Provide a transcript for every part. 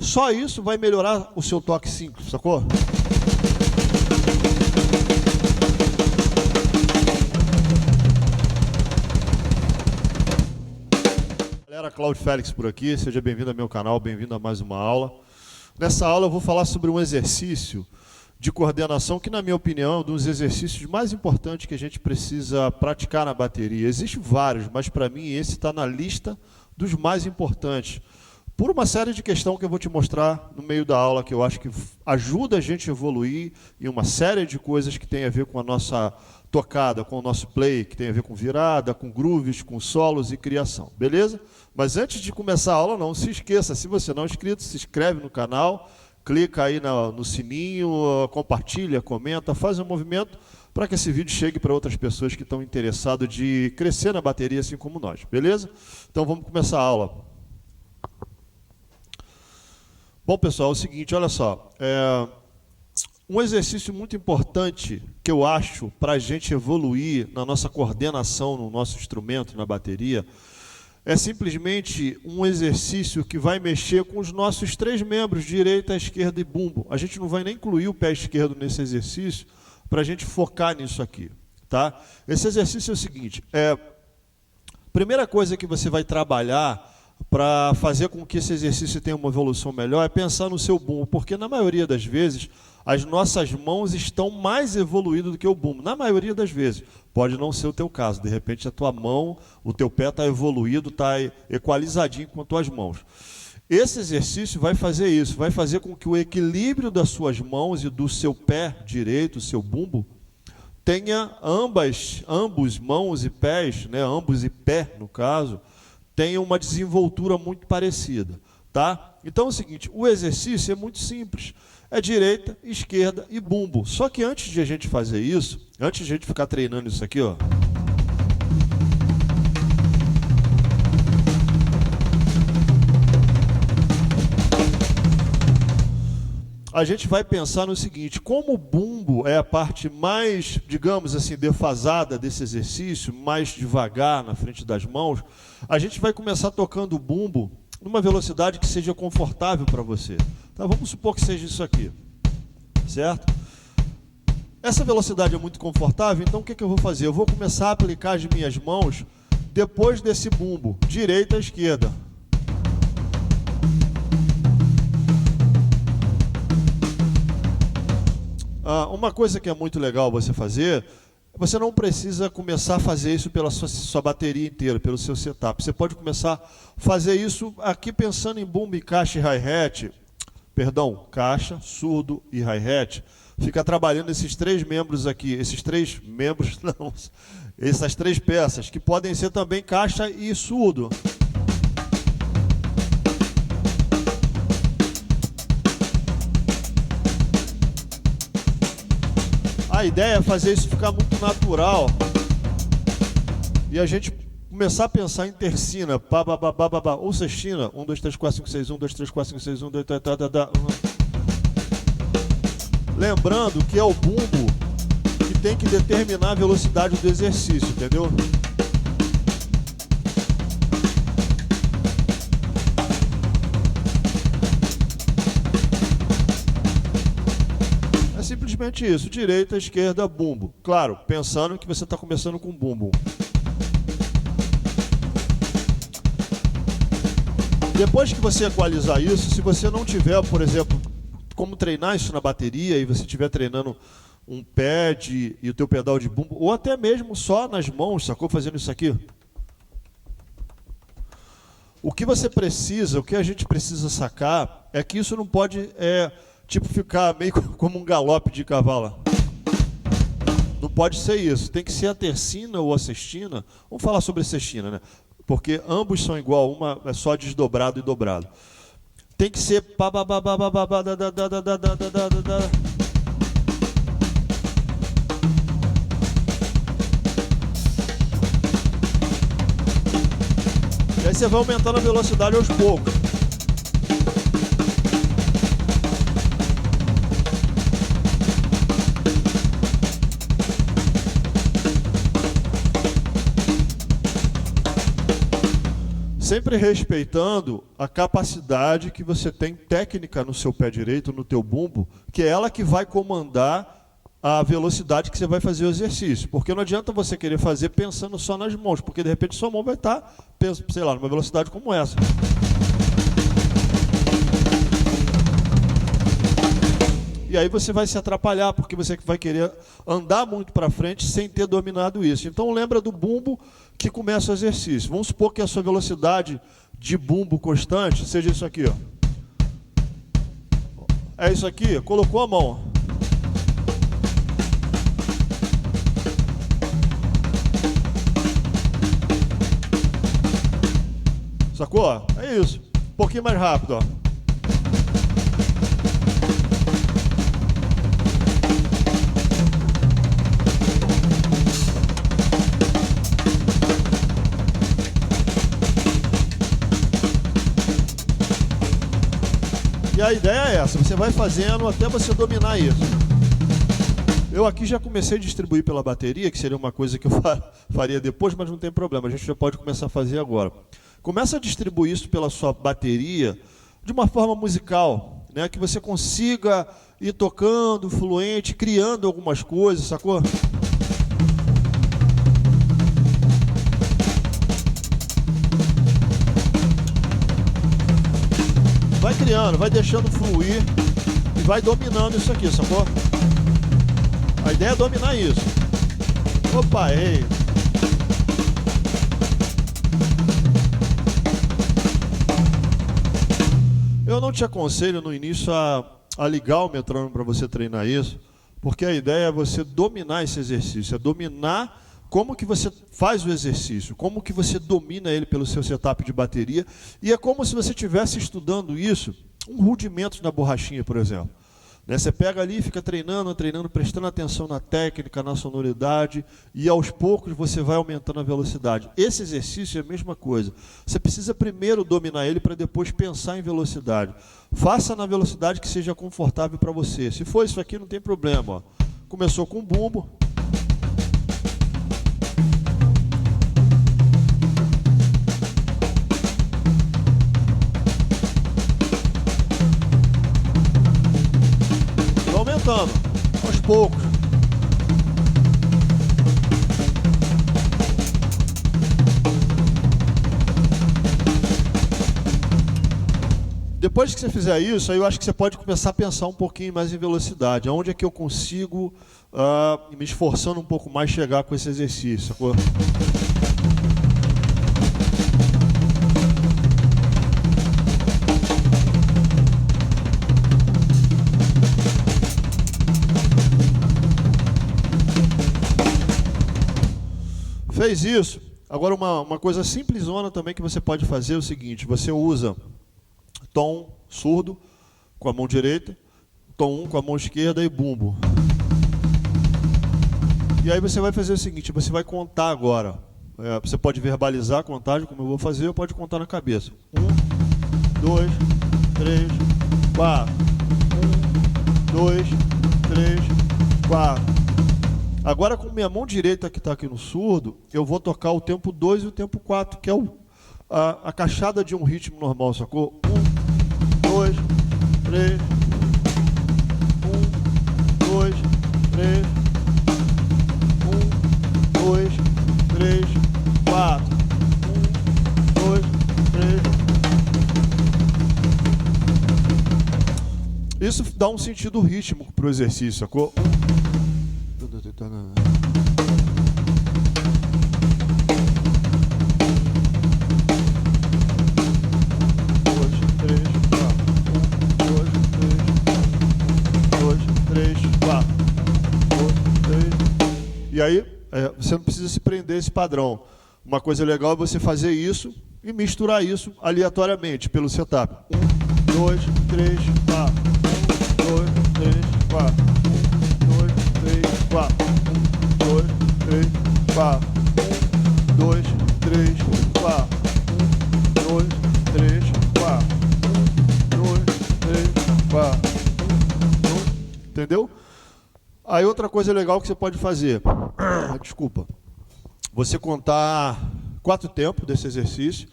Só isso vai melhorar o seu toque simples, sacou? Galera, Cláudio Félix por aqui, seja bem-vindo ao meu canal, bem-vindo a mais uma aula. Nessa aula eu vou falar sobre um exercício de coordenação que, na minha opinião, é um dos exercícios mais importantes que a gente precisa praticar na bateria. Existem vários, mas para mim esse está na lista dos mais importantes. Por uma série de questões que eu vou te mostrar no meio da aula, que eu acho que ajuda a gente a evoluir em uma série de coisas que tem a ver com a nossa tocada, com o nosso play, que tem a ver com virada, com grooves, com solos e criação, beleza? Mas antes de começar a aula, não se esqueça, se você não é inscrito, se inscreve no canal, clica aí no sininho, compartilha, comenta, faz um movimento para que esse vídeo chegue para outras pessoas que estão interessadas de crescer na bateria, assim como nós, beleza? Então vamos começar a aula. Bom, pessoal, é o seguinte, olha só. Um exercício muito importante que eu acho para a gente evoluir na nossa coordenação, no nosso instrumento, na bateria, é simplesmente um exercício que vai mexer com os nossos três membros, direita, esquerda e bumbo. A gente não vai nem incluir o pé esquerdo nesse exercício para a gente focar nisso aqui, tá? Esse exercício é o seguinte, primeira coisa que você vai trabalhar para fazer com que esse exercício tenha uma evolução melhor é pensar no seu bumbo, porque na maioria das vezes as nossas mãos estão mais evoluídas do que o bumbo, na maioria das vezes. Pode não ser o teu caso, de repente a tua mão, o teu pé está evoluído, está equalizadinho com as tuas mãos. Esse exercício vai fazer isso, vai fazer com que o equilíbrio das suas mãos e do seu pé direito, o seu bumbo, tenha ambos mãos e pés, né, ambos e pé no caso, tenham uma desenvoltura muito parecida, tá? Então é o seguinte, o exercício é muito simples, é direita, esquerda e bumbo. Só que antes de a gente fazer isso, antes de a gente ficar treinando isso aqui, ó, a gente vai pensar no seguinte, como o bumbo é a parte mais, digamos assim, defasada desse exercício, mais devagar na frente das mãos, a gente vai começar tocando o bumbo numa velocidade que seja confortável para você. Tá? Vamos supor que seja isso aqui, certo? Essa velocidade é muito confortável, então o que eu vou fazer? Eu vou começar a aplicar as minhas mãos depois desse bumbo, direita a esquerda. Uma coisa que é muito legal você fazer, você não precisa começar a fazer isso pela sua bateria inteira, pelo seu setup. Você pode começar a fazer isso aqui pensando em bumbo, caixa e hi-hat, perdão, caixa, surdo e hi-hat. Fica trabalhando esses três membros aqui, esses três membros, não, essas três peças, que podem ser também caixa e surdo. A ideia é fazer isso ficar muito natural e a gente começar a pensar em tercina, ou sextina, 1, 2, 3, 4, 5, 6, 1, 2, 3, 4, 5, 6, 1, 2, 3, 4, 5, 6, 1. Lembrando que é o bumbo que tem que determinar a velocidade do exercício, entendeu? Simplesmente isso, direita, esquerda, bumbo. Claro, pensando que você está começando com bumbo. Depois que você equalizar isso, se você não tiver, por exemplo, como treinar isso na bateria e você estiver treinando um pad e o teu pedal de bumbo, ou até mesmo só nas mãos, sacou? Fazendo isso aqui. O que você precisa, o que a gente precisa sacar é que isso não pode... tipo ficar meio como um galope de cavalo. Não pode ser isso. Tem que ser a tercina ou a sextina. Vamos falar sobre a sextina, né? Porque ambos são igual, uma é só desdobrado e dobrado. Tem que ser e aí você vai aumentando a velocidade aos poucos. Sempre respeitando a capacidade que você tem técnica no seu pé direito, no teu bumbo, que é ela que vai comandar a velocidade que você vai fazer o exercício. Porque não adianta você querer fazer pensando só nas mãos, porque de repente sua mão vai estar, sei lá, numa velocidade como essa. E aí você vai se atrapalhar, porque você vai querer andar muito para frente sem ter dominado isso. Então lembra do bumbo que começa o exercício. Vamos supor que a sua velocidade de bumbo constante seja isso aqui, ó. É isso aqui, colocou a mão. Sacou? É isso. Um pouquinho mais rápido, ó. E a ideia é essa, você vai fazendo até você dominar isso. Eu aqui já comecei a distribuir pela bateria, que seria uma coisa que eu faria depois, mas não tem problema, a gente já pode começar a fazer agora. Começa a distribuir isso pela sua bateria de uma forma musical, né, que você consiga ir tocando, fluente, criando algumas coisas, sacou? Vai criando, vai deixando fluir e vai dominando isso aqui, sacou? A ideia é dominar isso. Opa, errei. Eu não te aconselho no início a ligar o metrônomo para você treinar isso, porque a ideia é você dominar esse exercício, é dominar como que você faz o exercício, como que você domina ele pelo seu setup de bateria, e é como se você estivesse estudando isso, um rudimento na borrachinha, por exemplo. Né? Você pega ali e fica treinando, prestando atenção na técnica, na sonoridade, e aos poucos você vai aumentando a velocidade. Esse exercício é a mesma coisa. Você precisa primeiro dominar ele para depois pensar em velocidade. Faça na velocidade que seja confortável para você. Se for isso aqui, não tem problema. Ó. Começou com o bumbo. Aumentando, aos poucos. Depois que você fizer isso, aí eu acho que você pode começar a pensar um pouquinho mais em velocidade. Onde é que eu consigo, me esforçando um pouco mais, chegar com esse exercício, sacou? Fez isso, agora uma coisa simplesona também que você pode fazer é o seguinte, você usa tom surdo com a mão direita, tom 1 com a mão esquerda e bumbo. E aí você vai fazer o seguinte, você vai contar agora, você pode verbalizar a contagem, como eu vou fazer, ou pode contar na cabeça. 1, 2, 3, 4. 1, 2, 3, 4. Agora, com minha mão direita que está aqui no surdo, eu vou tocar o tempo 2 e o tempo 4, que é a caixada de um ritmo normal, sacou? 1, 2, 3, 1, 2, 3, 1, 2, 3, 4, 1, 2, 3. Isso dá um sentido rítmico para o exercício, sacou? E aí, você não precisa se prender a esse padrão. Uma coisa legal é você fazer isso e misturar isso aleatoriamente pelo setup. 1, 2, 3, 4. 1, 2, 3, 4. 1, 2, 3, 4. 1, 2, 3, 4. 1, 2, 3, 4. 1, 2, 3, 4. 1, 2, 3, 4. Entendeu? Aí outra coisa legal que você pode fazer, desculpa, você contar 4 tempos desse exercício,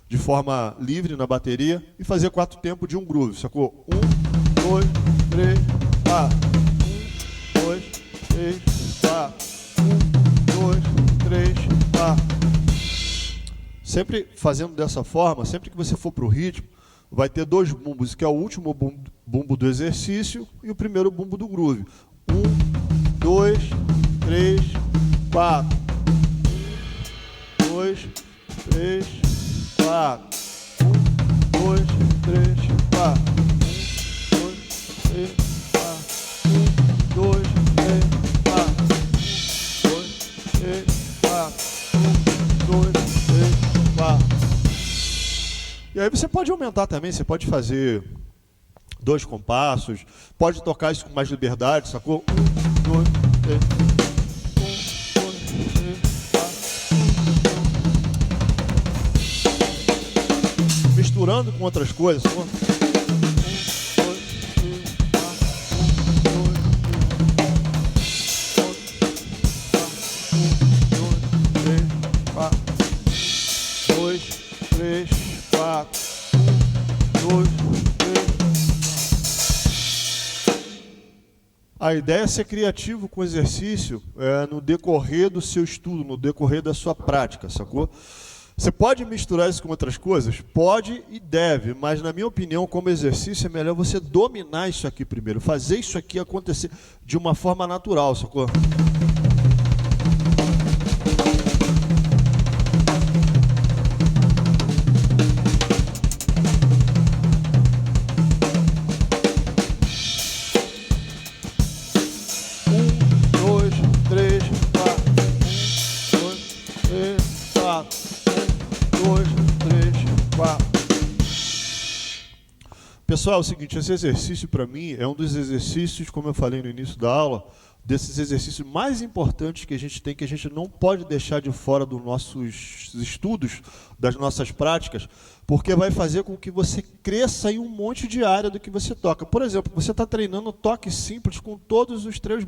de forma livre na bateria e fazer 4 tempos de um groove, sacou? 1, 2, 3, 4. 1, 2, 3, 4. 1, 2, 3, 4. Sempre fazendo dessa forma, sempre que você for para o ritmo, vai ter 2 bumbos, que é o último bumbo do exercício e o primeiro bumbo do groove. 1, 2, 3, 4. 1, 2, 3, 4. 1, 2, 3, 4. 1, 2, 3, 4. 1, 2, 3, 4. 1, 2, 3, 4. 1, 2, 3, 4. E aí você pode aumentar também, você pode fazer 2 compassos, pode tocar isso com mais liberdade, sacou? 1, 2, 3. 1, 2, 3, 4. Misturando com outras coisas, sacou? 1, 2, 3, 4. 1, 2, 3, 4. 2, 3, 4. 1, 2, 3. A ideia é ser criativo com o exercício no decorrer do seu estudo, no decorrer da sua prática, sacou? Você pode misturar isso com outras coisas? Pode e deve, mas na minha opinião, como exercício, é melhor você dominar isso aqui primeiro, fazer isso aqui acontecer de uma forma natural, sacou? Pessoal, é o seguinte, esse exercício para mim é um dos exercícios, como eu falei no início da aula, desses exercícios mais importantes que a gente tem, que a gente não pode deixar de fora dos nossos estudos, das nossas práticas, porque vai fazer com que você cresça em um monte de área do que você toca. Por exemplo, você está treinando toque simples com todos os 3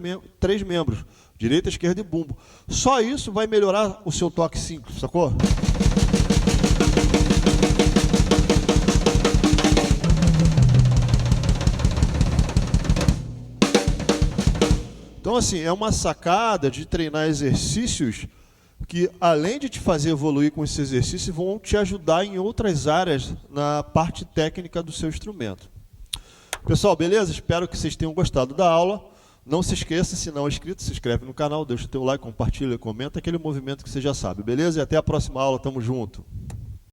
membros, direita, esquerda e bumbo. Só isso vai melhorar o seu toque simples, sacou? Então, assim, é uma sacada de treinar exercícios que, além de te fazer evoluir com esse exercício, vão te ajudar em outras áreas na parte técnica do seu instrumento. Pessoal, beleza? Espero que vocês tenham gostado da aula. Não se esqueça, se não é inscrito, se inscreve no canal, deixa o teu like, compartilha, comenta, aquele movimento que você já sabe, beleza? E até a próxima aula, tamo junto.